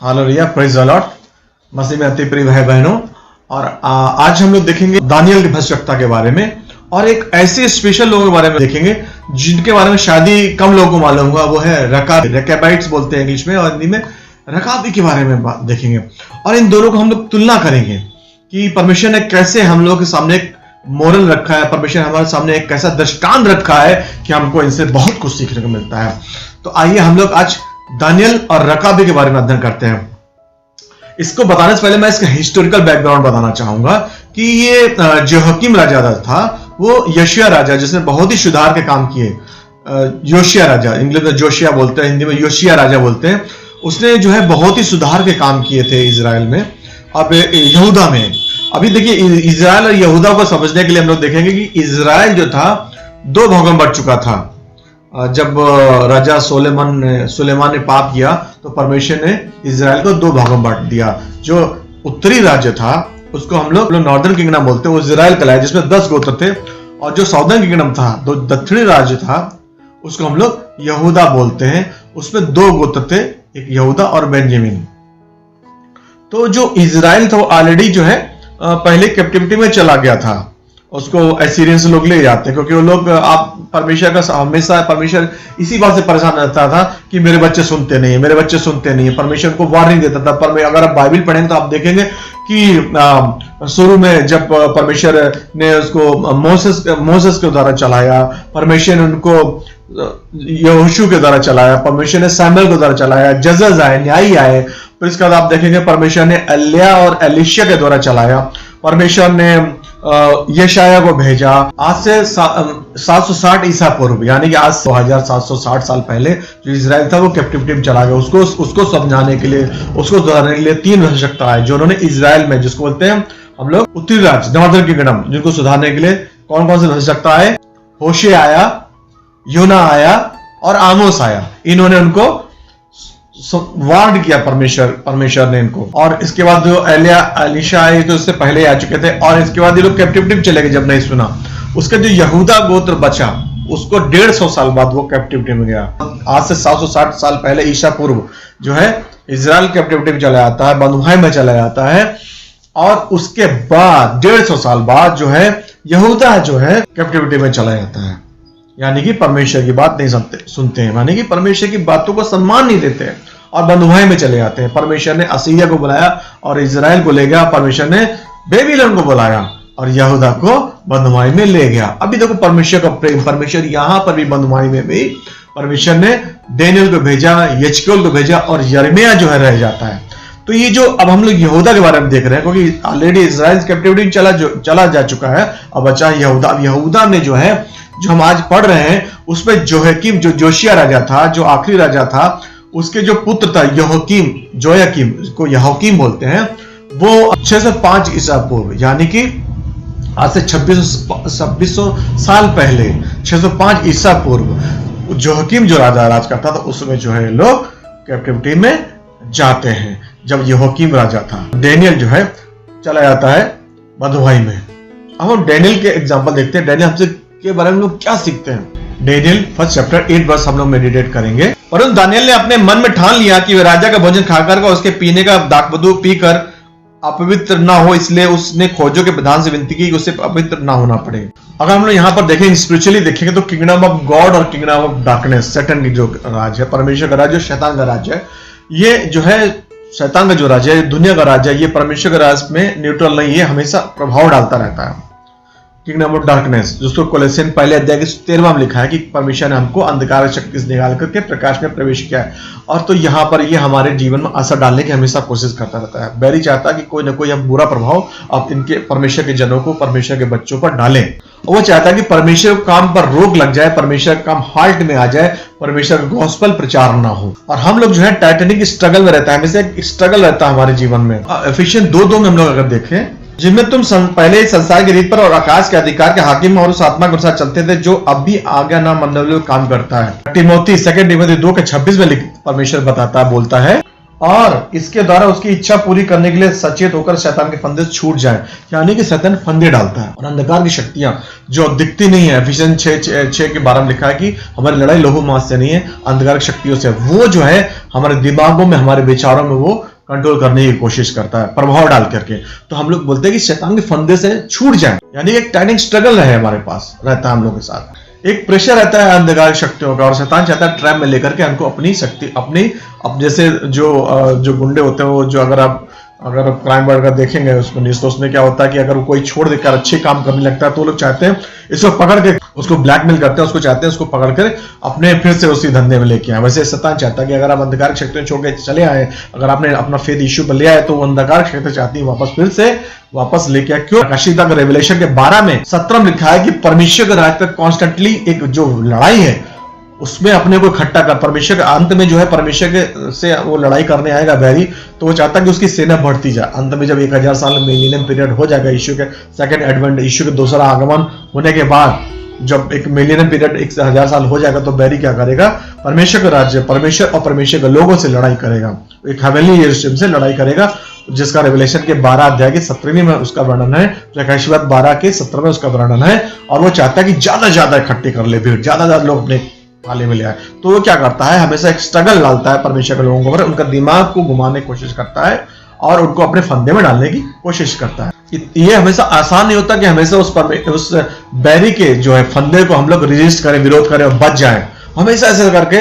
Hallelujah, praise the Lord. मसीह में अति प्रिय भाई बहनों, और आज हम लोग देखेंगे दानियल की भविष्यवक्ता के बारे में, और एक ऐसे स्पेशल लोगों के बारे में देखेंगे जिनके बारे में शायद ही कम लोगों को मालूम होगा। वो है रेकाबाइट्स बोलते हैं इंग्लिश में, और हिंदी में रकाबी के बारे में देखेंगे। और इन दोनों को हम लोग तुलना करेंगे कि परमेश्वर ने कैसे हम लोग के सामने एक मोरल रखा है, परमेश्वर हमारे सामने एक कैसा दृष्टांत रखा है कि हमको इनसे बहुत कुछ सीखने को मिलता है। तो आइए हम लोग आज दानियल और रकाबी के बारे में अध्ययन करते हैं। इसको बताने से पहले मैं इसका हिस्टोरिकल बैकग्राउंड बताना चाहूंगा कि ये जेहोयाकीम राजा था, वो यशिया राजा जिसने बहुत ही सुधार के काम किए। योशिया राजा, इंग्लिश में जोशिया बोलते हैं, हिंदी में योशिया राजा बोलते हैं। उसने जो है बहुत ही सुधार के काम किए थे इजराइल में। अब यहूदा में, अभी देखिए इजराइल और यहूदा को समझने के लिए हम लोग देखेंगे कि इजराइल जो था दो भागों में बढ़ चुका था। जब राजा सुलेमान ने पाप किया तो परमेश्वर ने इजराइल को दो भागों में बांट दिया। जो उत्तरी राज्य था उसको हम लोग नॉर्दर्न किंगडम बोलते हैं, वो इजराइल कहलाया, जिसमें 10 गोत्र थे। और जो साउदर्न किंगडम था, दक्षिणी राज्य था, उसको हम लोग यहूदा बोलते हैं। उसमें 2 गोत्र थे, एक यहूदा और बेंजामिन। तो जो इजराइल था वो ऑलरेडी जो है पहले कैप्टिविटी में चला गया था। उसको एसीरियंस लोग ले जाते हैं, क्योंकि वो लोग आप परमेश्वर का हमेशा परमेश्वर इसी बात से परेशान रहता था कि मेरे बच्चे सुनते नहीं है, मेरे बच्चे सुनते नहीं है। परमेश्वर को वार्निंग देता था। पर अगर आप बाइबल पढ़ेंगे तो आप देखेंगे कि शुरू में जब परमेश्वर ने उसको मोसेस के द्वारा चलाया, परमेश्वर ने उनको यहोशू के द्वारा चलाया, परमेश्वर ने सैमुएल के द्वारा चलाया, जजेस आए, न्यायी आए। फिर इसके बाद आप देखेंगे परमेश्वर ने एलिया और एलिशा के द्वारा चलाया। परमेश्वर ने यशाया को भेजा। आज से 760 ईसा पूर्व, यानी कि आज 2760 साल पहले जो इजराइल था वो कैप्टिविटी में चला गया। उसको समझाने के लिए, उसको सुधारने के लिए 3 भविष्यवक्ता आए जो उन्होंने इजराइल में, जिसको बोलते हैं हम लोग उत्तरी राज्य, नॉर्दर्न किंगडम, जिनको सुधारने के लिए कौन कौन से भविष्यवक्ता आए? होशे आया, योना आया और आमोस आया। इन्होंने उनको वार्न किया परमेश्वर ने इनको। और इसके बाद जो एलिशा आए तो उससे पहले आ चुके थे। और इसके बाद ये लोग कैप्टिविटी में चले गए जब नहीं सुना। उसका जो यहूदा गोत्र बचा, उसको 150 साल बाद वो कैप्टिविटी में गया। आज से 760 साल पहले ईसा पूर्व जो है इजराइल कैप्टिविटी में चला जाता है, बंधुआई में चला जाता है। और उसके बाद 150 साल बाद जो है यहूदा जो है कैप्टिविटी में चला जाता है। यानी कि परमेश्वर की बात नहीं सुनते हैं, यानी कि परमेश्वर की बातों को सम्मान नहीं देते हैं और बंधुआई में चले जाते हैं। परमेश्वर ने असीरिया को बुलाया और इजराइल को ले गया। परमेश्वर ने बेबीलोन को बुलाया और यहूदा को बंधुआई में ले गया। अभी देखो परमेश्वर का प्रेम, परमेश्वर यहां पर भी बंधुआई में भी परमेश्वर ने दानियल को भेजा, यजकेल को भेजा, और यिर्मयाह जो है रह जाता है। तो ये जो अब हम लोग यहूदा के बारे में देख रहे हैं, क्योंकि ऑलरेडी इजराइल कैप्टिविटी में चला जा चुका है, अब बचा यहूदा। अब यहूदा में जो है, जो हम आज पढ़ रहे हैं, उसमें जोयाकीम, जो जोशिया राजा था, जो आखिरी राजा था, उसके जो पुत्र था जोयाकीम को यहोयाकीम बोलते हैं, वो 605 ईसा पूर्व, यानी कि आज से 2600 साल पहले, 605 ईसा पूर्व जोयाकीम जो राज करता था, उसमें जो है लोग कैप्टिविटी में जाते हैं जब यहोयाकीम राजा था। दानियल जो है चला जाता है बंधुआई में। अब हम दानियल के एग्जाम्पल देखते हैं। दानियल हमसे के बारे में लोग क्या सीखते हैं? दानियल 1 चैप्टर 8 वर्स हम लोग मेडिटेट करेंगे। परंतु दानियल ने अपने मन में ठान लिया कि वह राजा का भोजन खाकर और उसके पीने का दाखमधु पीकर अपवित्र ना हो, इसलिए उसने खोजों के प्रधान से विनती की कि उसे अपवित्र ना होना पड़े। अगर हम लोग यहाँ पर देखेंगे, स्पिरिचुअली देखेंगे, तो किंगडम ऑफ गॉड और किंगडम ऑफ डार्कनेस, सैटन की जो राज है, परमेश्वर का राज्य, शैतान का राज्य है, ये जो है शैतान का जो राज्य है, दुनिया का राज्य है, ये परमेश्वर के राज्य में न्यूट्रल नहीं है, हमेशा प्रभाव डालता रहता है। किंगडम ऑफ डार्कनेस, जिसको कोलोसियन पहले अध्याय के 13वां में लिखा है कि परमेश्वर ने हमको अंधकार शक्ति से निकाल करके प्रकाश में प्रवेश किया है। और तो यहाँ पर ये हमारे जीवन में असर डालने की हमेशा कोशिश करता रहता है। बैरी चाहता है कि कोई ना कोई हम बुरा प्रभाव आप इनके परमेश्वर के जनों को, परमेश्वर के बच्चों पर डालें। और वो चाहता है कि परमेश्वर काम पर रोक लग जाए, परमेश्वर का काम हाल्ट में आ जाए, परमेश्वर का गॉस्पेल प्रचार ना हो। और हम लोग जो है टाइटैनिक स्ट्रगल में रहता है, हमेशा एक स्ट्रगल रहता है हमारे जीवन में। एफिशियंस 2:2 में हम लोग अगर देखें, जिनमें तुम पहले संसार की रीत पर और आकाश के अधिकार के हाकिम और उस आत्मा के अनुसार चलते थे जो अब भी आज्ञा ना मानने वाले काम करता है। 2 टिमोथी 2 के 26 में परमेश्वर बताता है, बोलता है, और इसके द्वारा उसकी इच्छा पूरी करने के लिए सचेत होकर शैतान के फंदे छूट जाए। यानी कि शैतान फंदे डालता है और अंधकार की शक्तियां जो दिखती नहीं है, एफिशिएंस 6 के 12 में लिखा है कि हमारी लड़ाई लोह मांस से नहीं है, अंधकार की शक्तियों से। वो जो है हमारे दिमागों में, हमारे विचारों में वो कंट्रोल करने की कोशिश करता है प्रभाव डाल करके। तो हम लोग बोलते हैं कि शैतान के फंदे से छूट जाए, यानी एक टाइटिंग स्ट्रगल रहे हमारे पास रहता है हम लोग के साथ। एक प्रेशर रहता है अंधकार शक्तियों का, और शैतान चाहता है ट्रैप में लेकर के हमको अपनी शक्ति अब जैसे जो गुंडे होते हैं वो जो अगर आप क्राइम वगैरह देखेंगे उसमें न्यूज़, तो उसमें क्या होता है कि अगर वो कोई छोड़ देकर अच्छे काम करने लगता है तो लोग चाहते हैं इसको पकड़ के उसको ब्लैकमेल करते हैं, उसको चाहते हैं उसको पकड़ कर अपने फिर से उसी धंधे में लेके आए। वैसे शैतान चाहता है कि अगर आप अंधकार शक्तियां छोड़ के चले आए, अगर आपने अपना फेथ इश्यू पर ले आए, तो वो अंधकार शक्ति चाहती है वापस लेके आए। क्यों? आकाशीता के रेवलेशन के 12 में 17 में लिखा है कि परमेश्वर के राज पर कॉन्स्टेंटली एक जो लड़ाई है उसमें अपने को इकट्ठा कर, परमेश्वर के अंत में जो है परमेश्वर के से वो लड़ाई करने आएगा बैरी, तो वो चाहता है कि उसकी सेना बढ़ती जाए। अंत में जब 1000 साल मिलेनियम पीरियड हो जाएगा, यीशु के सेकंड एडवेंट, यीशु के दूसरा आगमन होने के बाद जब एक मिलेनियम पीरियड 1000 साल हो जाएगा, तो बैरी क्या करेगा? परमेश्वर का राज्य, परमेश्वर और परमेश्वर के लोगों से लड़ाई करेगा, एक हेवनली यरूशलेम से लड़ाई करेगा, जिसका रेवलेशन के 12 अध्याय के 17वीं में उसका वर्णन है, प्रकाशित 12 के 17 में उसका वर्णन है। और वो चाहता है कि ज्यादा इकट्ठे कर ले भीड़, ज्यादा लोग अपने थाले में ले आए। तो वो क्या करता है? हमेशा एक स्ट्रगल डालता है परमेश्वर के लोगों को, उनका दिमाग को घुमाने की कोशिश करता है और उनको अपने फंदे में डालने की कोशिश करता है। ये हमेशा आसान नहीं होता कि हमेशा उस बैरी के जो है फंदे को हम लोग रेजिस्ट करें, विरोध करें और बच जाएं। हमेशा ऐसे करके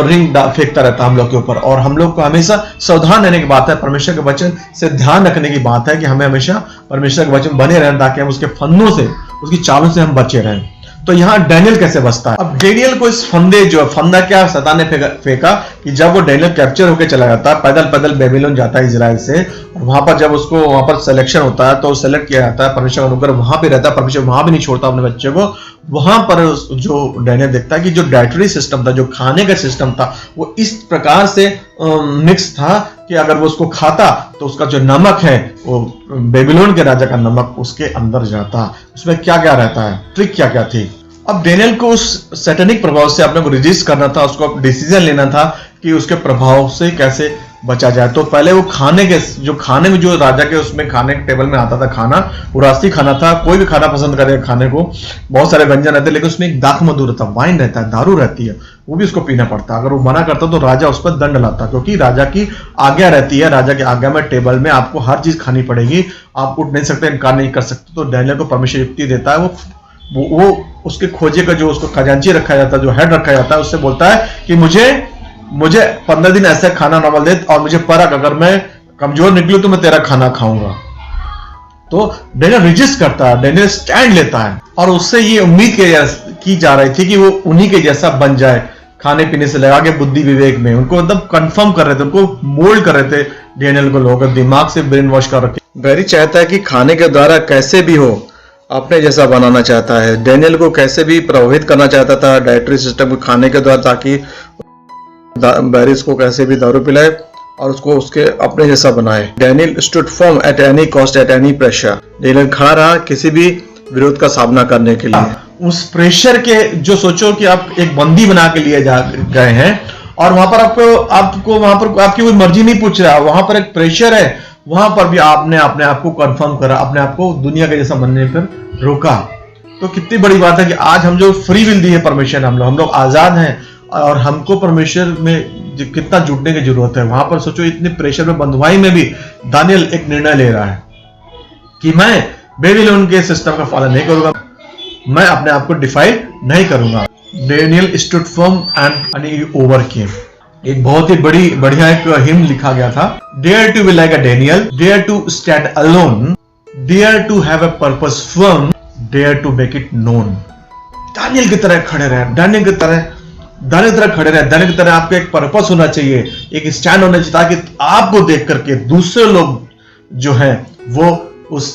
रिंग फेंकता रहता है हम लोग के ऊपर, और हम लोग को हमेशा सावधान रहने की बात है, परमेश्वर के वचन से ध्यान रखने की बात है कि हमें हमेशा परमेश्वर के वचन बने रहें, ताकि हम उसके फंदों से, उसकी चालों से हम बचे रहें। तो यहाँ डैनियल कैसे बचता है? अब डैनियल को इस फंदे जो फंदा क्या शैतान ने फेंका कि जब वो डैनियल कैप्चर होकर चला जाता है, पैदल बेबीलोन जाता है इजराइल से, और वहां पर जब उसको वहां पर सिलेक्शन होता है तो सेलेक्ट किया जाता है, परमेश्वर का अनुग्रह वहां पे रहता है, परमेश्वर वहां भी नहीं छोड़ता अपने बच्चे को। वहां पर जो डैनियल देखता है कि जो डाइटरी सिस्टम था, जो खाने का सिस्टम था, वो इस प्रकार से मिक्स था कि अगर वो उसको खाता तो उसका जो नमक है वो बेबीलोन के राजा का नमक उसके अंदर जाता। उसमें क्या क्या रहता है, ट्रिक क्या क्या थी। अब डैनियल को उस सैटेनिक प्रभाव से अपने को रेजिस्ट करना था, उसको डिसीजन लेना था कि उसके प्रभाव से कैसे बचा जाए। तो पहले वो खाने में जो राजा के उसमें खाने के टेबल में आता था खाना, वो राष्ट्रीय खाना था। कोई भी खाना पसंद करेगा खाने को, बहुत सारे व्यंजन रहते हैं, लेकिन उसमें एक दाख मधु रहता, वाइन रहता है, दारू रहती है, वो भी उसको पीना पड़ता। अगर वो मना करता तो राजा उस पर दंड लाता, क्योंकि राजा की आज्ञा रहती है, राजा की आज्ञा में टेबल में आपको हर चीज खानी पड़ेगी, आप उठ नहीं सकते, इनकार नहीं कर सकते। तो डैनियल को परमेश्वर युक्ति देता है, वो उसके खोजे का जो उसको खजांची रखा जाता है, जो हेड रखा जाता है, उससे बोलता है कि मुझे 15 दिन ऐसा खाना नॉर्मल दे, और मुझे परख, अगर मैं कमजोर निकलूं तो मैं तेरा खाना खाऊंगा। तो डैनियल रेजिस्ट करता है, डैनियल स्टैंड लेता है, और उससे ये उम्मीद की जा रही थी कि वो उन्हीं के जैसा बन जाए, खाने पीने से लगा के बुद्धि विवेक में उनको मतलब कंफर्म कर रहे थे, उनको मोल्ड कर रहे थे डैनियल को, लोगों दिमाग से ब्रेन वॉश कर रखे। बैरी चाहता है कि खाने के द्वारा कैसे भी हो अपने जैसा बनाना चाहता है, डैनियल को कैसे भी प्रभावित करना चाहता था डाइटरी सिस्टम को खाने के द्वारा, ताकि बैरिस को कैसे भी दारू पिलाए और उसको उसके अपने जैसा बनाए। Daniel stood firm at any cost, at any pressure. Daniel खड़ा रहा किसी भी विरोध का सामना करने के लिए। उस प्रेशर के जो सोचो कि आप एक बंदी बना के लिए गए हैं, और वहां पर आपको वहां पर आपकी कोई मर्जी नहीं पूछ रहा, वहां पर एक प्रेशर है, वहां पर भी आपने अपने आप को कंफर्म करा, अपने आप को दुनिया के जैसा बनने पर रोका। तो कितनी बड़ी बात है कि आज हम जो फ्री विल दी है परमेश्वर, हम लोग आजाद हैं, और हमको परमेश्वर में कितना जुटने की जरूरत है। वहां पर सोचो इतने प्रेशर में, बंधुआई में भी दानियल एक निर्णय ले रहा है कि मैं बेबीलोन के सिस्टम का पालन नहीं करूंगा, मैं अपने आप को डिफाइन नहीं करूंगा। Daniel stood firm and he overcame. एक बहुत ही बढ़िया एक हिम्न लिखा गया था, dare to be like a Daniel, dare to stand alone, dare to have a purpose firm, dare to make it known. दानियल की तरह खड़े रहे, दानियल की तरह खड़े रहे। दानियल की तरह आपको एक पर्पस होना चाहिए, एक स्टैंड होना चाहिए, ताकि आपको देख करके दूसरे लोग जो है वो उस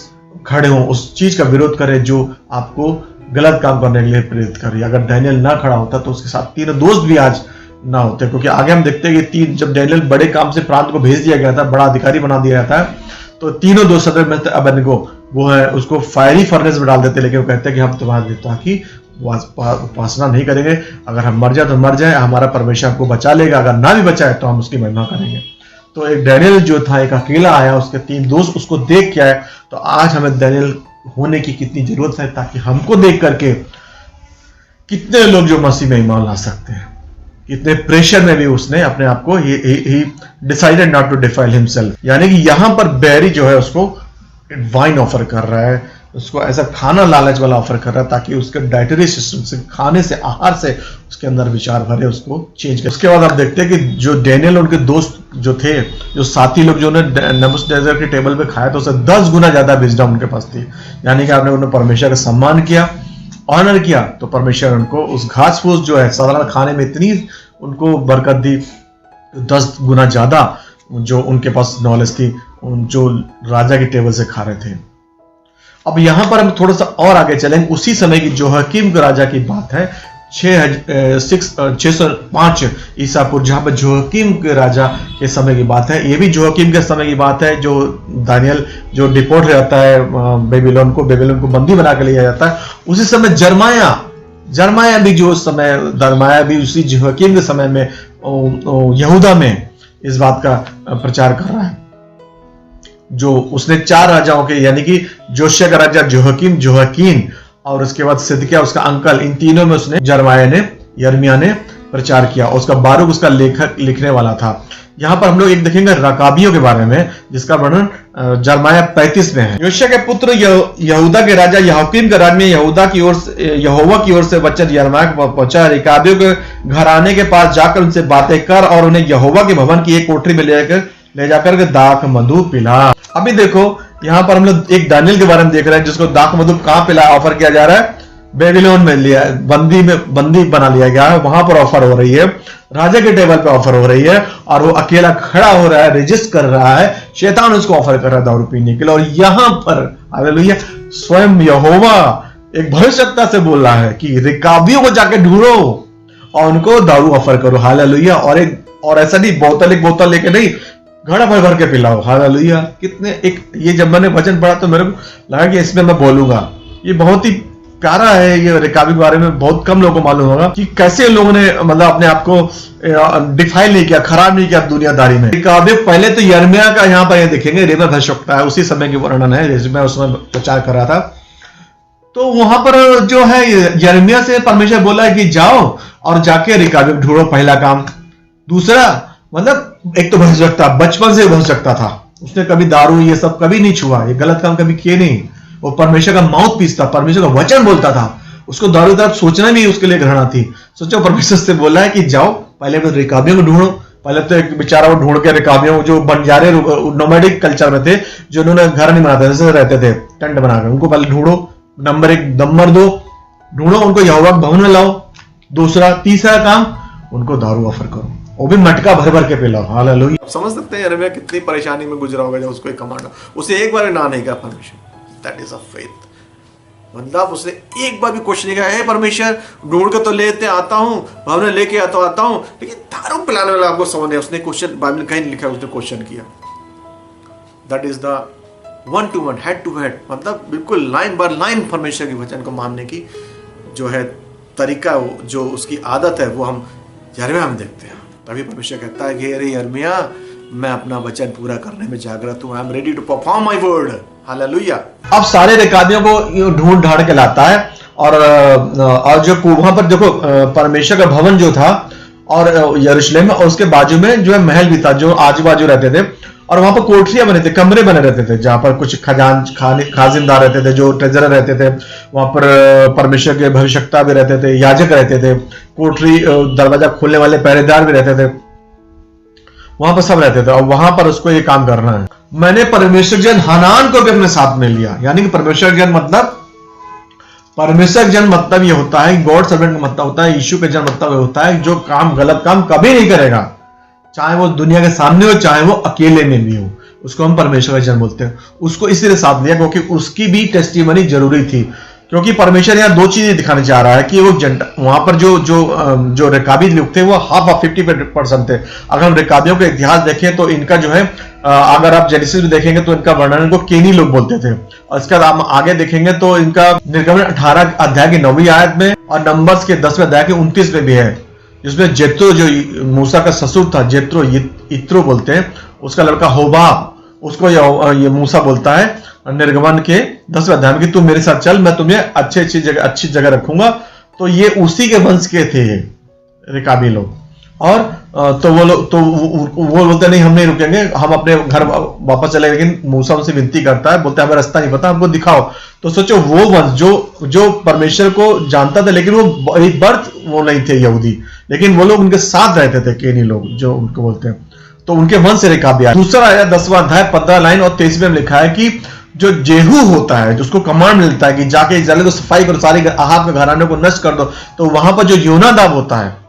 खड़े हो, उस चीज का विरोध करे जो आपको गलत काम करने के लिए प्रेरित करे। अगर डैनियल ना खड़ा होता तो उसके साथ 3 दोस्त भी आज ना होते, क्योंकि आगे हम देखते हैं कि जब डैनियल बड़े काम से प्रांत को भेज दिया गया था, बड़ा अधिकारी बना दिया जाता है, तो 3 दोस्त सदर में अबेदnego वो है उसको फायरी फर्नेस में डाल देते, लेकिन वो कहते हैं कि हम तुम्हारे देवता की उपासना नहीं करेंगे, अगर हम मर जाए तो मर जाए, हमारा परमेश्वर हमको बचा लेगा, अगर ना भी बचाए तो हम उसकी महिमा करेंगे। तो एक डैनियल जो था एक अकेला आया, उसके 3 दोस्त उसको देख के आए। तो आज हमें डैनियल होने की कितनी जरूरत है, ताकि हमको देख करके कितने लोग जो मसीह में ईमान ला सकते हैं। इतने प्रेशर में भी उसने अपने आप को ही decided not to defile himself, यानी कि यहां पर बैरी जो है उसको वाइन ऑफर कर रहा है, उसको ऐसा खाना लालच वाला ऑफर कर रहा है ताकि उसके डाइटरी सिस्टम से, खाने से, आहार से उसके अंदर विचार भरे, उसको चेंज करे। उसके बाद आप देखते हैं कि जो डेनियल उनके दोस्त जो थे, जो साथी लोग जो उन्हें नेबूकदनेस्सर के टेबल पे खाया, तो उससे 10 गुना ज्यादा विजडम उनके पास थी। यानी कि आपने उन्हें परमेश्वर का सम्मान किया, ऑनर किया, तो परमेश्वर उनको उस घास फूस जो है साधारण खाने में इतनी उनको बरकत दी, 10 गुना ज्यादा जो उनके पास नॉलेज थी, जो राजा की टेबल से खा रहे थे। अब यहां पर हम थोड़ा सा और आगे चलेंगे। उसी समय की जोहकीम के राजा की बात है, 605 ईसा पूर्व, जहां पर जोहकीम के राजा के समय की बात है। ये भी जोहकीम के समय की बात है, जो दानियल जो डिपोर्ट हो जाता है बेबीलोन को बंदी बना के लिया जाता है। उसी समय जरमाया भी जो उस समय, जरमाया भी उसी जोहकीम के समय में यहूदा में इस बात का प्रचार कर रहा है। जो उसने 4 राजाओं के, यानी कि जोशिया का राजा जोहकीन और उसके बाद सिदकिय्याह उसका अंकल, इन तीनों में उसने यर्मिया ने प्रचार किया। उसका बारूक उसका लेखक लिखने वाला था। यहां पर हम लोग एक देखेंगे रकाबियों के बारे में, जिसका वर्णन जरमाया 35 में है। योशिया के पुत्र यहूदा के राजा यहोकीम के राज्य में यहूदा की ओर से, यहोवा की ओर से वचन यिर्मयाह को पहुंचा। रकाबियों के घराने के पास जाकर उनसे बातें कर और उन्हें यहोवा के भवन की एक कोठरी में ले जाकर के दाख मधु पिला। अभी देखो यहां पर हम लोग एक दानियल के बारे में देख रहे हैं, जिसको दाख मधु कहां पिला ऑफर किया जा रहा है, बेबीलोन में लिया, बंदी बना लिया गया है, वहां पर ऑफर हो रही है, राजा के टेबल पे ऑफर हो रही है, और वो अकेला खड़ा हो रहा है, रेजिस्ट कर रहा है, शैतान उसको ऑफर कर रहा है दारू पीने के लिए। और यहां पर हालेलुया स्वयं यहोवा एक भविष्यवक्ता से बोल रहा है कि रिकाबियों को जाके ढूंढो और उनको दारू ऑफर करो। हालेलुया। और ऐसा नहीं एक बोतल लेके नहीं, घड़ा भर के पिलाओ। हालेलुया। कितने एक, ये जब मैंने वचन पढ़ा तो मेरे को लगा कि इसमें मैं बोलूंगा। ये बहुत ही प्यारा है। ये रिकाबी के बारे में बहुत कम लोगों को मालूम होगा कि कैसे लोगों ने मतलब अपने आप को डिफाइन नहीं किया, खराब नहीं किया दुनियादारी में। रिकाबी पहले तो यिर्मयाह का यहाँ पर ये देखेंगे, यिर्मयाह भविष्यवक्ता है, उसी समय की वर्णन है, जैसे मैं उसमें प्रचार कर रहा था। तो वहां पर जो है यिर्मयाह से परमेश्वर बोला है कि जाओ और जाके रिकाबी ढूंढो, पहला काम। दूसरा मतलब एक तो भविष्यवक्ता, बचपन से भविष्यवक्ता था, उसने कभी दारू ये सब कभी नहीं छुआ, ये गलत काम कभी किए नहीं। वो परमेश्वर का माउथ पीस था, परमेश्वर का वचन बोलता था, उसको दारू दारू सोचना भी उसके लिए घृणा थी। सोचो परमेश्वर से बोला है कि जाओ पहले तो रिकाबियों को ढूंढो। पहले तो एक बेचारा वो ढूंढ के रिकाबियों, जो बंजारे नोमैडिक कल्चर में थे, जो उन्होंने घर नहीं बनाते जैसे रहते थे टेंट बनाकर, उनको पहले ढूंढो। नंबर 1, नंबर 2 ढूंढो, उनको यहोवा के भवन में लाओ। दूसरा, तीसरा काम, उनको दारू ऑफर करो, वो भी मटका भर भर के पिलाओ। हालेलुया। समझ सकते हैं यिर्मयाह कितनी परेशानी में गुजरा होगा जब उसको एक कमांड, उसे एक बार ना नहीं कहा परमेश्वर। That is a faith. मतलब उसने एक बार भी क्वेश्चन नहीं किया, हे परमेश्वर ढूंढ के तो लेते आता हूं, भवन लेके आता हूं, लेकिन दारू पिलाने वाला आपको समझ नहीं। उसने क्वेश्चन बाइबल में कहीं नहीं लिखा, उसने क्वेश्चन किया। That is the 1 to 1 head to head, मतलब बिल्कुल लाइन बाय लाइन परमेश्वर के वचन को मानने की जो है तरीका, जो उसकी आदत है, वो हम यिर्मयाह में देखते हैं। तभी परमेश्वर कहता है कि अरे यिर्मयाह, मैं अपना वचन पूरा करने में जागृत हूं, I am ready to perform my word. Hallelujah. अब सारे रिकाबियों को ढूंढ ढाड़ के लाता है, और जो वहां पर देखो परमेश्वर का भवन जो था और यरूशलेम में, और उसके बाजू में जो है महल भी था, जो आजू बाजू रहते थे, और वहां पर कोठरियां बने थे, कमरे बने रहते थे, जहां पर कुछ खाजिनदार रहते थे, जो ट्रेजरर रहते थे। वहां पर परमेश्वर के भविष्यवक्ता भी रहते थे, याजक रहते थे, कोठरी दरवाजा खोलने वाले पहरेदार भी रहते थे, वहां पर सब रहते थे। और वहां पर उसको ये काम करना है। मैंने परमेश्वर जन हनान को भी अपने साथ में लिया। यानी कि परमेश्वर जन मतलब ये होता है, गॉड सर्वेंट का मतलब होता है, यीशु का जन मतलब होता है जो काम, गलत काम कभी नहीं करेगा, चाहे वो दुनिया के सामने हो, चाहे वो अकेले में भी हो, उसको हम परमेश्वर का जन बोलते हैं। उसको इसीलिए साथ लिया क्योंकि उसकी भी टेस्टिमनी जरूरी थी। क्योंकि परमेश्वर यहाँ 2 चीजें दिखाने चाह रहा है कि वो वहां पर जो रिकाबी लोग थे वो हाफ 50% थे। अगर हम रिकाबियों का इतिहास देखें तो इनका जो है, अगर आप जेनेसिस में देखेंगे तो इनका वर्णन को केनी लोग बोलते थे। और इसका हम आगे देखेंगे तो इनका निर्गमन 18 अध्याय की 9वीं आयत में और नंबर्स के 10वें अध्याय के 29 में भी है, जिसमें जेत्रो, जो मूसा का ससुर था, जेत्रो, इत्रो बोलते हैं, उसका लड़का होबाब, उसको ये मूसा बोलता है निर्गमन के 10वें अध्याय में कि तू मेरे साथ चल, मैं तुम्हें अच्छी जगह रखूंगा। तो ये उसी के वंश के थे रिकाबी लोग। और तो वो लोग तो वो बोलते नहीं, हम नहीं रुकेंगे, हम अपने घर वापस चले। लेकिन मूसा उनसे विनती करता है, बोलते हैं हमें रास्ता नहीं पता, हमको दिखाओ। तो सोचो वो वंश जो परमेश्वर को जानता था, लेकिन वो एक बर्थ वो नहीं थे यहूदी, लेकिन वो लोग उनके साथ रहते थे, केनी लोग जो उनको बोलते हैं, तो उनके वंश से रेकाब आया। दूसरा आया 10वां अध्याय 15 लाइन और 23 में लिखा है कि जो जेहू होता है, जिसको कमांड मिलता है कि जाके इस्राएल को सफाई करो, सारे अहाब के घराने को नष्ट कर दो, तो वहां पर जो योनादाब होता है,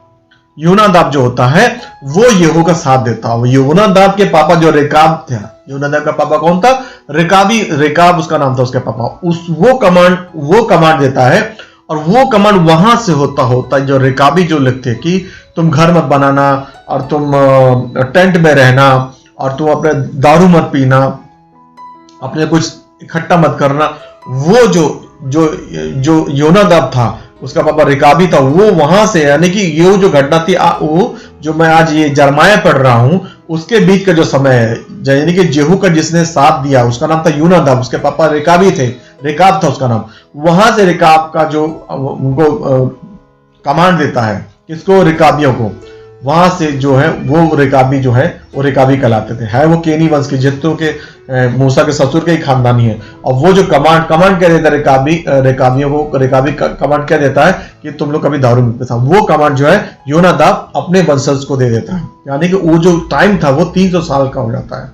योनादाब जो होता है वो येहू का साथ देता है। योनादाब के पापा जो रेकाब था, योनादाब का पापा कौन था? रेकाब उसका नाम था, उसके पापा। वो कमांड देता है, और वो कमांड वहां से होता जो रेकाबी जो लिखते कि तुम घर मत बनाना, और तुम टेंट में रहना, और तुम अपने दारू मत पीना, अपने कुछ इकट्ठा मत करना। वो जो योनादाब था, उसका पापा रेकाबी था, वो वहां से, यानी कि ये जो घटना थी वो जो मैं आज ये जरमाया पढ़ रहा हूं, उसके बीच का जो समय है, यानी कि जेहू का जिसने साथ दिया उसका नाम था योनादाब, उसके पापा रेकाबी थे, रेकाब था उसका नाम। वहां से रेकाब का जो उनको कमांड देता है, किसको? रेकाबियों को। वहां से जो है वो रेकाबी जो है वो रेकाबी कहलाते थे। है वो केनी वंश के, जितों के मूसा के ससुर के ही खानदानी है। और वो जो कमांड क्या देता है रेकाबियों को, रेकाबी कमांड क्या देता है कि तुम लोग कभी दारू मत पीना। वो कमांड जो है योनादाब अपने वंशज को दे देता है, यानी कि वो जो टाइम था वो 300 साल का हो जाता है,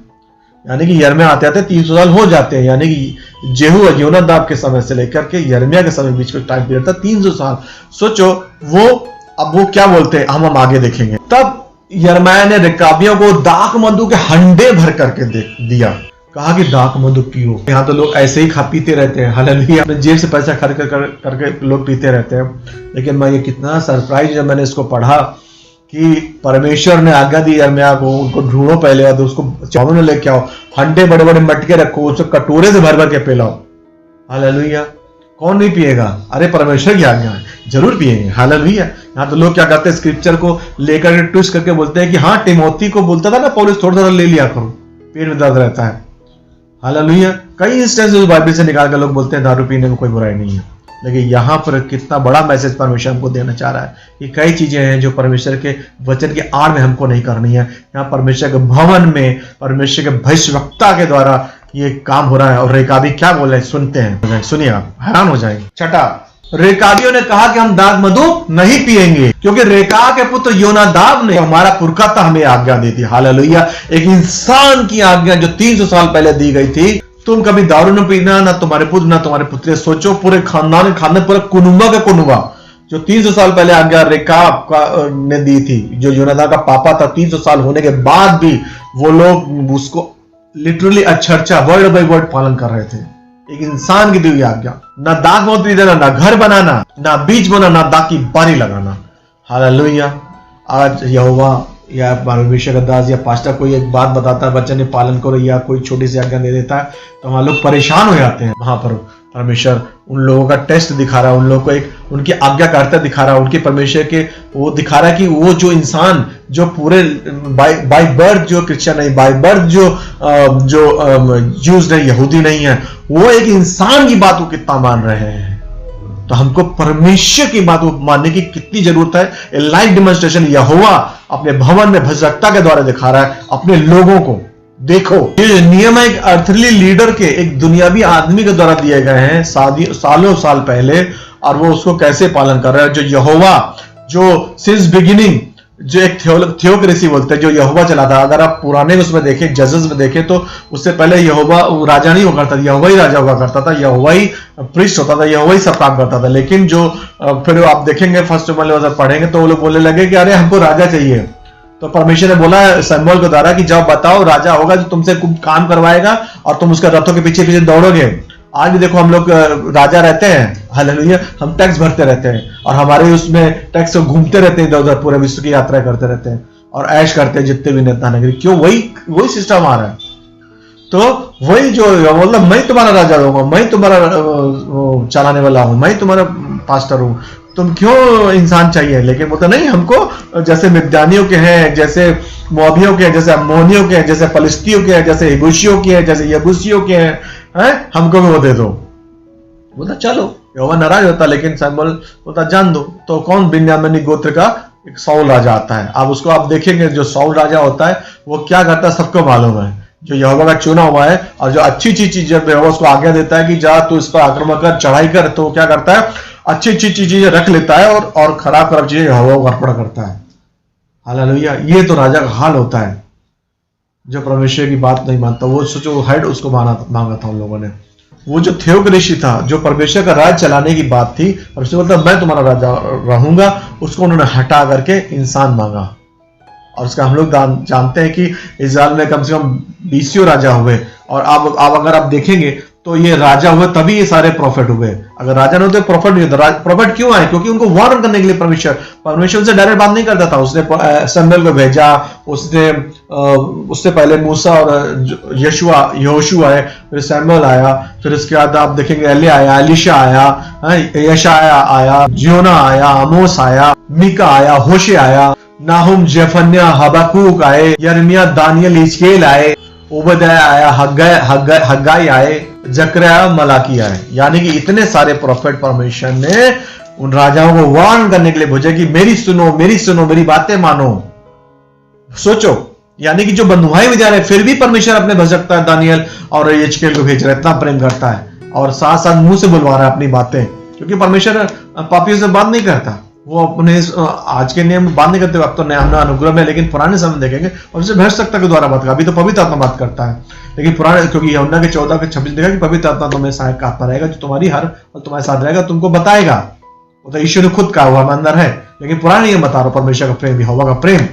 यानी कि यिर्मयाह आते 300 साल हो जाते हैं, यानी कि जेहू और योनादाब के समय से लेकर के यिर्मयाह के समय बीच में टाइम पीरियड था 300 साल। सोचो अब वो क्या बोलते हैं, हम आगे देखेंगे। तब यिर्मयाह ने रेकाबियों को दाख मधु के हंडे भर करके दिया। कहा कि दाख मधु पियो। यहाँ तो लोग ऐसे ही खा पीते रहते हैं, हालेलुया, अपने जेब से पैसा खर्च करके लोग पीते रहते हैं। लेकिन मैं ये कितना सरप्राइज जब मैंने इसको पढ़ा कि परमेश्वर ने आज्ञा दी यिर्मयाह को, उनको ढूंढो पहले, तो उसको चावल में लेके आओ, हंडे बड़े बड़े मटके रखो, उसको कटोरे से भर भर के पिलाओ। हालेलुया। कौन नहीं पिएगा? अरे परमेश्वर की आज्ञा है, जरूर पिएंगे। हालेलुया। यहाँ तो लोग क्या करते हैं, स्क्रिप्चर को लेकर के ट्विस्ट करके बोलते हैं कि हाँ, टिमोथी को बोलता था ना पौलुस, थोड़ा थोड़ा ले लिया करो, पेट में दर्द रहता है। हालेलुया। कई इंस्टेंसेस बाइबल से निकाल कर लोग बोलते हैं दारू पीने में कोई बुराई नहीं है, लेकिन यहाँ पर कितना बड़ा मैसेज परमेश्वर हमको देना चाह रहा है कि कई चीजें हैं जो परमेश्वर के वचन के आड़ में हमको नहीं करनी है। यहाँ परमेश्वर के भवन में, परमेश्वर के भविष्यवक्ता के द्वारा ये काम हो रहा है। और रेकाबी क्या बोल रहे हैं, सुनते हैं, सुनिए, आप हैरान हो जाएंगे। छठा, रेकाबियों ने कहा कि हम दाख मधु नहीं पिएंगे, क्योंकि रेका के पुत्र योनादाब ने, हमारा पुरखा था, हमें आज्ञा दी थी। हालेलुया। एक इंसान की आज्ञा जो 300 साल पहले दी गई थी, तुम कभी दारू न पीना, ना तुम्हारे पुत्र ना तुम्हारे पुत्री। सोचो, पूरे खानदान पूरा कुनुबा का कुनुबा, जो 300 साल पहले आज्ञा रेकाब ने दी थी, जो योनादाब का पापा था, 300 साल होने के बाद भी वो लोग उसको लिटरली अक्षरशः वर्ड बाय वर्ड पालन कर रहे थे। एक इंसान की दी हुई आज्ञा, ना दाख मधु पीना, ना घर बनाना, ना बीज बोना, ना दाख की बारी लगाना। हालेलुया। आज यहोवा या परमेश्वर का दास या पास्टर कोई एक बात बताता है, बच्चे ने पालन करो, या कोई छोटी सी आज्ञा दे देता है, तो वहां लोग परेशान हो जाते हैं। वहां पर परमेश्वर उन लोगों का टेस्ट दिखा रहा है, उन लोगों को एक उनकी आज्ञाकारिता दिखा रहा है, उनके परमेश्वर के वो दिखा रहा है कि वो जो इंसान जो पूरे बाय बर्थ जो क्रिश्चियन नहीं, बाय बर्थ जो ज्यूज नहीं, यहूदी नहीं है, वो एक इंसान की बात को कितना मान रहे हैं। तो हमको परमेश्वर की बात को मानने की कितनी जरूरत है। लाइव डेमोन्स्ट्रेशन यहोवा अपने भवन में भजरक्ता के द्वारा दिखा रहा है अपने लोगों को। देखो, ये नियम एक अर्थली लीडर के, एक दुनियावी आदमी के द्वारा दिए गए हैं सालों साल पहले, और वो उसको कैसे पालन कर रहा है। जो यहोवा जो सिंस बिगिनिंग, जो एक थियोक्रेसी बोलते हैं, जो यहोवा चला था। अगर आप पुराने उसमें देखें, जजेस में देखें, तो उससे पहले यहोवा राजा नहीं हुआ करता, यहोवा ही राजा हुआ करता था, यहोवा ही प्रीस्ट होता था, यहोवा ही सब काम करता था। लेकिन जो फिर आप देखेंगे फर्स्ट पढ़ेंगे तो वो लोग बोलने लगे कि अरे हमको राजा चाहिए। तो परमेश्वर ने बोला शमूएल के द्वारा कि जाओ बताओ राजा होगा जो तुमसे काम करवाएगा और तुम उसके रथों के पीछे पीछे दौड़ोगे। आज भी देखो हम लोग राजा रहते हैं, हालेलुया, हम टैक्स भरते रहते हैं और हमारे उसमें टैक्स घूमते रहते हैं, इधर उधर पूरे विश्व की यात्रा करते रहते हैं और ऐश करते हैं जितने भी नेता नगरी। क्यों? वही सिस्टम आ रहा है। तो वही जो बोला मैं तुम्हारा राजा रहूंगा, मैं तुम्हारा चलाने वाला हूं, मैं तुम्हारा पास्टर हूं, तुम क्यों इंसान चाहिए? लेकिन बोलता नहीं, हमको जैसे मिद्यानियों के हैं, जैसे मोआबियों के हैं, जैसे अम्मोनियों के हैं, जैसे फलिस्तियों के हैं, जैसे हिबूशियों के हैं, जैसे यबूसियों के हैं, हमको भी वो दे दो। बोलता चलो, यहोवा नाराज होता, लेकिन शमूएल बोलता जान दो। तो कौन? बिन्यामीनी गोत्र का एक साउल राजा आता है। अब उसको आप देखेंगे, जो साउल राजा होता है वो क्या करता है सबको मालूम है, जो यहोवा का चुना हुआ है, और जो अच्छी चीज जब यहोवा उसको आज्ञा देता है कि जा तू इस पर आक्रमण कर, चढ़ाई कर, तो क्या करता है अच्छी अच्छी चीजें रख लेता है और खराब खराब चीजें यहोवा को अर्पण करता है। हालेलुया। ये तो राजा का हाल होता है जो परमेश्वर की बात नहीं मानता। वो सोचो हेड उसको मांगा था उन लोगों ने। वो जो थियोक्रेसी था, जो परमेश्वर का राज चलाने की बात थी, परमेश्वर बोलता मैं तुम्हारा राजा रहूंगा, उसको उन्होंने हटा करके इंसान मांगा। और उसका हम लोग जानते हैं कि इस्राएल में कम से कम 20 राजा हुए, और अब अगर आप देखेंगे तो ये राजा हुए तभी ये सारे प्रॉफिट हुए। अगर राजा नहीं होते प्रॉफिट नहीं होता। प्रॉफिट क्यों आए? क्योंकि उनको वार्न करने के लिए परमेश्वर उनसे डायरेक्ट बात नहीं करता था। उसने सैमुएल को भेजा, उससे पहले मूसा और यहोशू आए, फिर सैमुएल आया, फिर उसके बाद आप देखेंगे एलिया आया, एलिशा आया, यशाया आया, जियोना आया, आमोस आया, मीका आया, होशे आया, नाहुम, जेफन्या, हबक्कूक आए, यिर्मयाह, दानियल, हिजकीएल आए, ओबद्याह आया, हग्गाई आए, जकरिया, मलाकी आए। यानी कि इतने सारे प्रोफेट परमेश्वर ने उन राजाओं को वार्न करने के लिए भेजा कि मेरी सुनो, मेरी बातें मानो। सोचो, यानी कि जो बंधुआई में जा रहे फिर भी परमेश्वर अपने भजकता है, दानियल और हिजकीएल को भेज रहा है, इतना प्रेम करता है, और साथ साथ मुंह से बुलवा रहा है अपनी बातें, क्योंकि परमेश्वर पापियों से बात नहीं करता। वो अपने आज के नियम बात नहीं करते, अब तो नया अनुग्रह में, लेकिन पुराने समय देखेंगे और उसे भ्रष्ट के द्वारा बात कर, अभी तो पवित्र आत्मा बात करता है, लेकिन पुराने, क्योंकि यूहन्ना के 14:26 देखा कि पवित्र आत्मा तुम्हें सहायक आता रहेगा, जो तुम्हारी हर और तुम्हारे साथ रहेगा, तुमको बताएगा। वो तो ईश्वर ने खुद कहा हुआ अंदर है, लेकिन पुराने नियम बता रहा हूं, परमेश्वर का प्रेम, यहोवा का प्रेम।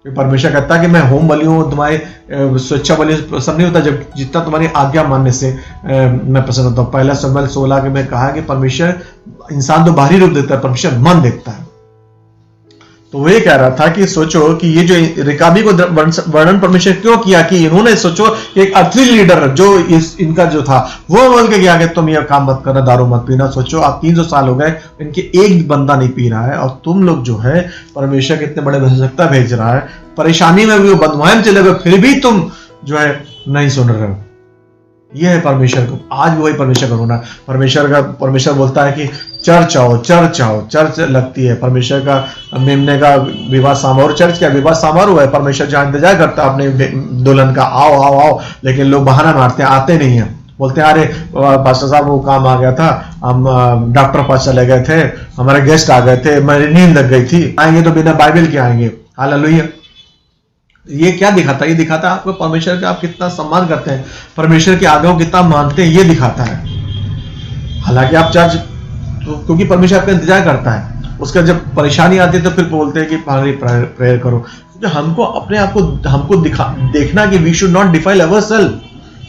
परमेश्वर कहता है कि मैं होम बलि हूं, तुम्हारे स्वेच्छा बलि सब नहीं होता, जब जितना तुम्हारी आज्ञा मानने से मैं प्रसन्न होता हूं। पहला शमूएल 16 में कहा कि परमेश्वर, इंसान तो बाहरी रूप देखता है, परमेश्वर मन देखता है। तो वो ये कह रहा था कि सोचो कि ये जो रेकाबी को वर्णन परमेश्वर क्यों किया, कि इन्होंने सोचो कि एक अर्थली लीडर जो इनका जो था वो बोल के गया कि तुम ये काम मत करना, दारू मत पीना। सोचो आप 300 साल हो गए, इनके एक बंदा नहीं पी रहा है, और तुम लोग जो है परमेश्वर के इतने बड़े भजकता भेज रहा है, परेशानी में भी, बंधुआई में चले गए, फिर भी तुम जो है नहीं सुन रहे हो। ये है परमेश्वर को, आज भी वही परमेश्वर का होना। परमेश्वर बोलता है कि चर्च आओ, चर्च लगती है। परमेश्वर का मेमने का विवाह समारोह, चर्च का विवाह समारोह है। परमेश्वर जहां इंतजार करता है अपने दुल्हन का, आओ आओ आओ, लेकिन लोग बहाना मारते हैं, आते नहीं है, बोलते हैं अरे पास्टर साहब वो काम आ गया था, हम डॉक्टर पास चले गए थे, हमारे गेस्ट आ गए थे, मेरी नींद लग गई थी, आएंगे तो बिना बाइबल के आएंगे। हालेलुया। ये क्या दिखाता है? ये दिखाता है आपको परमेश्वर का आप कितना सम्मान करते हैं, परमेश्वर की आज्ञा को कितना मानते हैं, ये दिखाता है। हालांकि आप चर्च, क्योंकि परमेश्वर आपका इंतजार करता है, उसका जब परेशानी आती है तो फिर बोलते हैं कि प्रेयर करो। तो हमको अपने आप को हमको देखना कि we should not defile ourselves.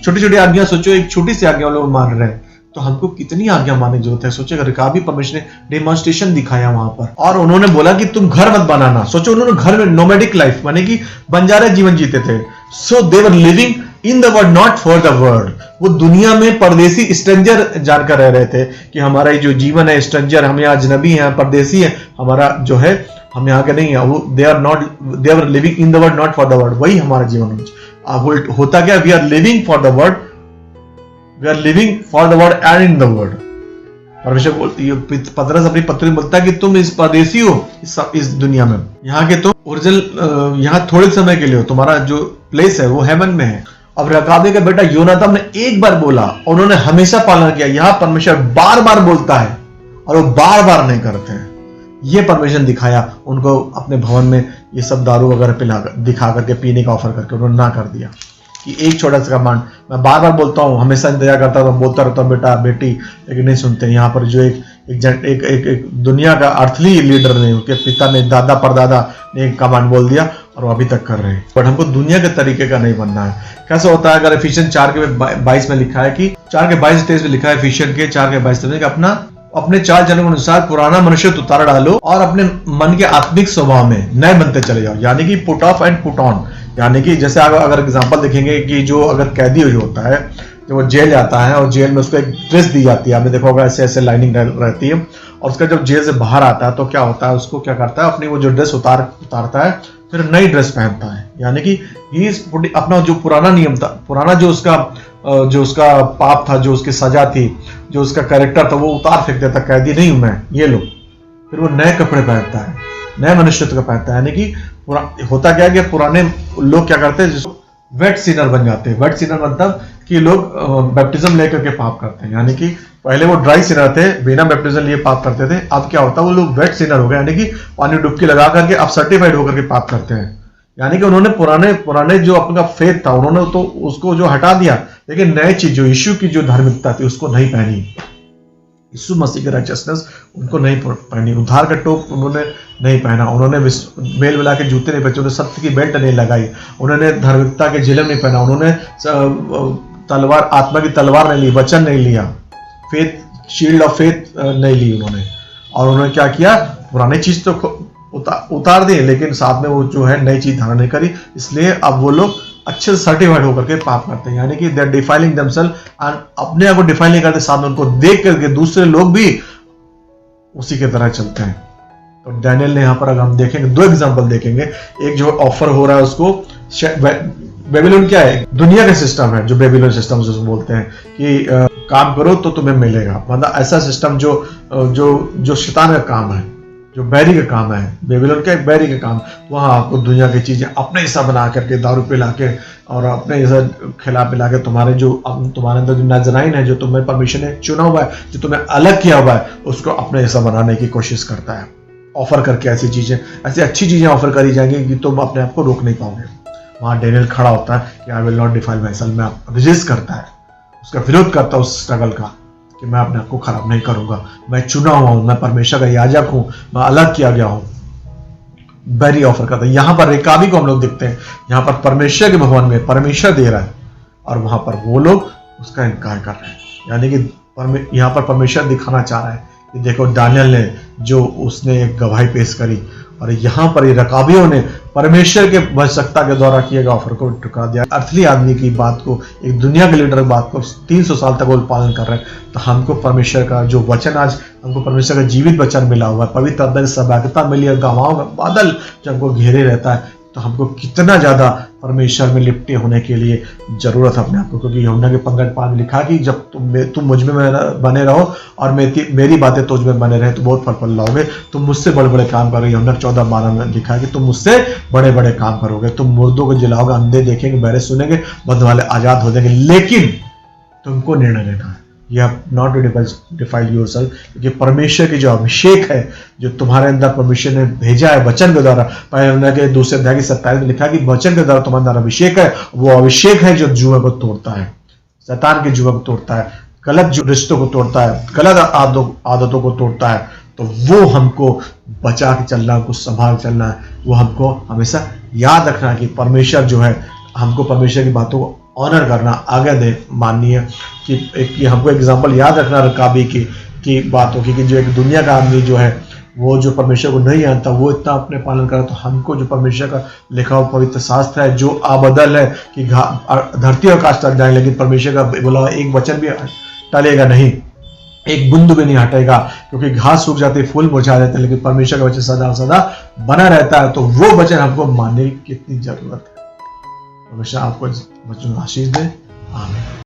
छोटी छोटी आज्ञा, सोचो एक छोटी सी आज्ञा लोग मान रहे हैं, तो हमको कितनी आज्ञा मानने की जरूरत है। सोचे रेकाबी परमेश्वर ने डेमोन्स्ट्रेशन दिखाया वहां पर, और उन्होंने बोला कि तुम घर मत बनाना। सोचो उन्होंने घर में नोमैडिक लाइफ, माने कि बंजारे जीवन जीते थे। So they were living in the world, not for the world. वो दुनिया में परदेसी, स्ट्रेंजर जानकर रह रहे थे कि हमारा जो जीवन है स्ट्रेंजर, हम यहाँ अजनबी हैं, परदेसी हैं, हमारा जो है हम यहाँ के नहीं है। वो they are living in the world not for the world. वही हमारा जीवन होता क्या? We are living for the world, we are living for the world and in the world. परमेश्वर बोलती है, पतरस अपनी पत्री में बोलता है कि तुम इस परदेसी हो इस दुनिया में, यहाँ के तुम ओरिजिनल, यहाँ थोड़े समय के लिए हो, तुम्हारा जो प्लेस है वो हेवन में है। अब रेकाबी का बेटा योनातान ने एक बार बोला, उन्होंने हमेशा पालन किया। यहाँ परमेश्वर बार बार बोलता है और वो बार बार नहीं करते हैं। ये परमेश्वर दिखाया उनको अपने भवन में ये सब दारू वगैरह दिखा करके, पीने का ऑफर करके उन्होंने ना कर दिया कि एक छोटा सा कमांड मैं बार बार बोलता हूँ, हमेशा इंतजार करता हूँ, बोलता रहता हूँ बेटा बेटी, लेकिन नहीं सुनते। यहाँ पर जो एक दुनिया का अर्थली लीडर ने, उनके पिता ने, दादा परदादा ने एक कमांड बोल दिया और वो अभी तक कर रहे हैं। बट हमको दुनिया के तरीके का नहीं बनना है। कैसे होता है? अगर एफिशिएंट 4:22 में लिखा है कि 4:22-23 में लिखा है, एफिशिएंट के 4:22 कि अपने चाल चलन के अनुसार पुराना मनुष्य उतार डालो और अपने मन के आत्मिक स्वभाव में नए बनते चले जाओ। यानी कि put off and put on. यानी कि जैसे अगर एग्जांपल देखेंगे कि जो अगर कैदी जो होता है, जब वो जेल जाता है और जेल में उसको एक ड्रेस दी जाती है, आपने देखा होगा ऐसे ऐसे लाइनिंग रहती है, और उसका जब जेल से बाहर आता है तो क्या होता है, उसको क्या करता है, अपनी वो जो ड्रेस उतारता है, फिर नई ड्रेस पहनता है। यानी कि अपना जो पुराना नियम था, पुराना जो उसका पाप था, जो उसकी सजा थी, जो उसका कैरेक्टर था, वो उतार फेंक देता, कैदी नहीं हूं मैं, ये लो, फिर वो नए कपड़े पहनता है। नए मनुष्यत्व का पहनता है। यानी कि होता क्या है कि पुराने लोग क्या करते हैं, वेट सिनर बन जाते हैं। वेट सिनर मतलब कि लोग बैप्टिज्म लेकर के पाप करते हैं। यानी कि पहले वो ड्राई सिनर थे, बिना बैप्टिज्म लिए पाप करते थे। अब क्या होता है, वो लोग वेट सिनर हो गए, यानी कि पानी डुबकी लगा करके अब सर्टिफाइड होकर के पाप करते हैं। यानी कि उन्होंने पुराने जो अपना फेथ था, उन्होंने तो उसको जो हटा दिया, लेकिन नई चीज जो यीशु की जो धार्मिकता थी उसको नहीं पहनी। यीशु मसीह की राइचियसनेस उनको नहीं पहनी, उद्धार का टोप उन्होंने नहीं पहना, उन्होंने मेल मिला के जूते नहीं पहने, उन्होंने सत्य की बेल्ट नहीं लगाई, उन्होंने धार्मिकता के झिलम नहीं पहना, उन्होंने तलवार, आत्मा की तलवार नहीं ली, वचन नहीं लिया, फेथ, शील्ड ऑफ फेथ नहीं ली उन्होंने। और उन्होंने क्या किया, पुरानी चीज तो उतार दी, लेकिन साथ में वो जो है नई चीज धारण नहीं करी। इसलिए अब वो लोग अच्छे से सर्टिफाइड होकर के पाप करते हैं। यानी कि दे आर डिफाइलिंग देमसेल्फ, एंड अपने आप को डिफाइन नहीं करते, साथ में उनको देख करके दूसरे लोग भी उसी के तरह चलते हैं। तो डैनियल ने यहाँ पर अगर हम देखेंगे, दो एग्जांपल देखेंगे। एक जो ऑफर हो रहा है उसको, बेबीलोन क्या है, दुनिया का सिस्टम है, जो बेबीलोन सिस्टम से बोलते हैं कि काम करो तो तुम्हें मिलेगा। मतलब ऐसा सिस्टम जो शैतान का काम है, जो बैरी का काम है, बेबीलोन का एक बैरी का काम। वहां आपको दुनिया की चीजें अपने हिस्सा बना करके, दारू पिला के और अपने हिस्सा खिला पिला के, तुम्हारे अंदर जो नजराइन है, जो तुम्हें परमिशन है चुना हुआ है, जो तुम्हें अलग किया हुआ है, उसको अपने हिस्सा बनाने की कोशिश करता है। ऑफर करके ऐसी चीजें, ऐसी अच्छी चीजें ऑफर करी जाएंगी कि तुम अपने आप को रोक नहीं पाओगे। वहां डैनियल खड़ा होता है कि I will not defile my self, में रेजिस्ट करता है, उसका विरोध करता है उस स्ट्रगल का कि मैं अपने आप को खराब नहीं करूंगा, मैं चुना हुआ हूं, मैं परमेश्वर का याजक हूं, मैं अलग किया गया हूं। बैरी ऑफर करता है। यहां पर रेकाबी को हम लोग देखते हैं, यहां पर परमेश्वर के भवन में परमेश्वर दे रहा है और वहां पर वो लोग उसका इनकार कर रहे हैं। यानी कि यहां पर परमेश्वर दिखाना चाह रहा है कि देखो दानियल ने जो उसने एक गवाही पेश करी, और यहाँ पर ये रकाबियों ने परमेश्वर के वचकता के द्वारा किए गए ऑफर को ठुकरा दिया। अर्थली आदमी की बात को, एक दुनिया के लीडर की बात को 300 साल तक वो पालन कर रहे हैं। तो हमको परमेश्वर का जो वचन, आज हमको परमेश्वर का जीवित वचन मिला हुआ है, पवित्र आत्मा की सहभागिता मिली है, गवाहों का बादल जब हमको घेरे रहता है, तो हमको कितना ज्यादा परमेश्वर में लिपटे होने के लिए जरूरत है अपने आप को। क्योंकि यूहन्ना के 15 में लिखा कि जब तुम मुझ में बने रहो और मेरी बातें तुझ में बने रहे तो बहुत फल लाओगे, तुम मुझसे बड़े बड़े काम करोगे। यूहन्ना 14:12 में लिखा है कि तुम मुझसे बड़े बड़े काम करोगे, तुम मुर्दों को जिलाओगे, अंधे देखेंगे, बहरे सुनेंगे, बंद वाले आजाद हो जाएंगे। लेकिन तुमको निर्णय लेना है, you have not to defile yourself, क्योंकि परमेश्वर की जो अभिषेक है, जो तुम्हारे अंदर परमेश्वर ने भेजा है वचन के द्वारा, पहले के 2 अध्याय की 27 में लिखा कि वचन के द्वारा तुम्हारे अंदर अभिषेक है। वो अभिषेक है जो जुए को तोड़ता है, शैतान के जुए को तोड़ता है, गलत रिश्तों को तोड़ता है, गलत आदतों को तोड़ता है। तो वो हमको बचा के चलना, कुछ संभाल चलना है। वो हमको हमेशा याद रखना है कि परमेश्वर जो है, हमको परमेश्वर की बातों को ऑनर करना, आगे दे माननी है। कि हमको एग्जाम्पल याद रखना रकाबी की बातों की, कि जो एक दुनिया का आदमी जो है, वो जो परमेश्वर को नहीं जानता, वो इतना अपने पालन करा। तो हमको जो परमेश्वर का लिखा हुआ पवित्र शास्त्र है, जो अबदल है कि धरती और आकाश टल जाए, लेकिन परमेश्वर का बोला एक वचन भी टलेगा नहीं, एक बूंद भी नहीं हटेगा। क्योंकि घास सूख जाती है, फूल मुरझा जाते हैं, लेकिन परमेश्वर का वचन सदा सदा बना रहता है। तो वो वचन हमको मानने की कितनी जरूरत है। परमेश्वर आपको वचन आशीष दे। आमीन।